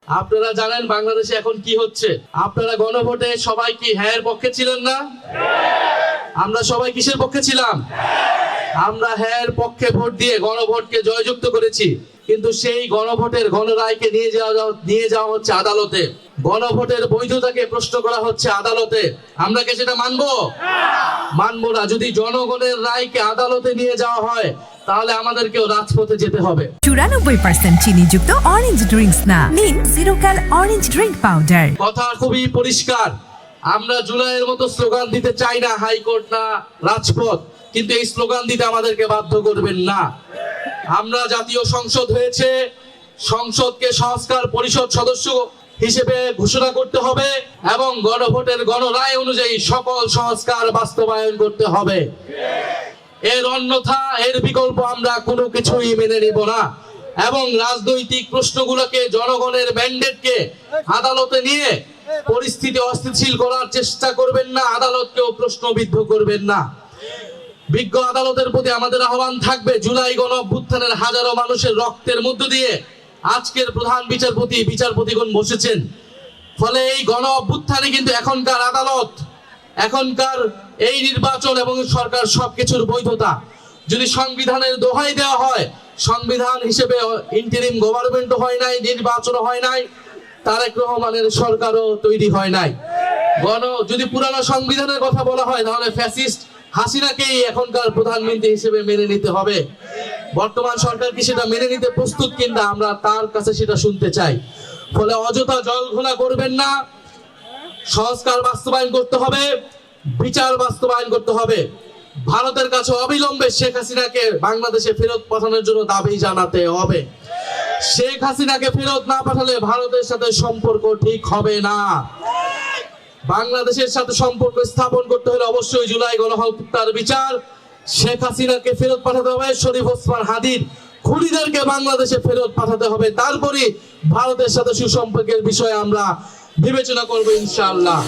আপনারা জানেন বাংলাদেশে এখন কি হচ্ছে। আপনারা গণভোটে সবাই কি হ্যাঁ পক্ষে ছিলেন না? আমরা সবাই কিসের পক্ষে ছিলাম? আমরা হ্যাঁ পক্ষে ভোট দিয়ে গণভোটকে জয়যুক্ত করেছি। কিন্তু সেই গণভোটের গণরায়কে নিয়ে যাওয়া হচ্ছে আদালতে। গণভোটের বৈধতাকে প্রশ্ন করা হচ্ছে আদালতে। আমরা কি সেটা মানবো? মানবো না। যদি জনগণের রায়কে আদালতে নিয়ে যাওয়া হয় তাহলে আমাদেরকেও রাজপথে যেতে হবে। 94% চিনিযুক্ত অরেঞ্জ ড্রিঙ্কস না, নিন জিরো ক্যাল অরেঞ্জ ড্রিঙ্ক পাউডার। কথা খুবই পরিষ্কার। আমরা জুলাইয়ের মতো স্লোগান দিতে চাই না হাইকোর্ট না রাজপথ, কিন্তু এই স্লোগান দিতে আমাদেরকে বাধ্য করবেন না। আমরা জাতীয় সংসদ হয়েছে, সংসদকে সংস্কার পরিষদ সদস্য হিসেবে ঘোষণা করতে হবে এবং গণভোটের গণরায় অনুযায়ী সকল সংস্কার বাস্তবায়ন করতে হবে। এর অন্যথা এর বিকল্প আমরা কোনো কিছুই মেনে নিব না। এবং রাজনৈতিক প্রশ্নগুলোকে, জনগণের ম্যান্ডেটকে আদালতে নিয়ে পরিস্থিতি অস্থিতিশীল করার চেষ্টা করবেন না, আদালতকেও প্রশ্নবিদ্ধ করবেন না। বিজ্ঞ আদালতের প্রতি আমাদের আহ্বান থাকবে, জুলাই গণ অভ্যুত্থানের হাজারো মানুষের রক্তের মধ্য দিয়ে আজকের প্রধান বিচারপতিগণ বসেছেন। ফলে এই গণ অভ্যুত্থানে কিন্তু এখনকার আদালত, এখনকার এই নির্বাচন এবং সরকার সবকিছুর বৈধতা যদি সংবিধানের দোহাই দেওয়া হয়, সংবিধান হিসেবে ইন্টারিম গভর্নমেন্টও হয় নাই, নির্বাচনও হয় নাই, তারেক রহমানের সরকারও তৈরি হয় নাই। যদি পুরানো সংবিধানের কথা বলা হয় তাহলে ফ্যাসিস্ট হাসিনাকেই এখনকার প্রধানমন্ত্রী হিসেবে মেনে নিতে হবে। বর্তমান সরকার কি সেটা মেনে নিতে প্রস্তুত কিনা আমরা তার কাছে সেটা শুনতে চাই। ফলে অযথা জলঘোলা করবেন না। সংস্কার বাস্তবায়ন করতে হবে, বিচার বাস্তবায়ন করতে হবে। ভারতের কাছে অবিলম্বে শেখ হাসিনাকে বাংলাদেশে ফেরত পাঠানোর জন্য দাবি জানাতে হবে। শেখ হাসিনাকে ফেরত না পাঠালে ভারতের সাথে সম্পর্ক ঠিক হবে না। বাংলাদেশের সাথে সম্পর্ক স্থাপন করতে হলে অবশ্যই জুলাই গণহত্যার বিচার, শেখ হাসিনাকে ফেরত পাঠাতে হবে, শরীফ ওসমান হাদির খুনিদেরকে বাংলাদেশে ফেরত পাঠাতে হবে। তারপরে ভারতের সাথে সুসম্পর্কের বিষয়ে আমরা বিবেচনা করব ইনশাআল্লাহ।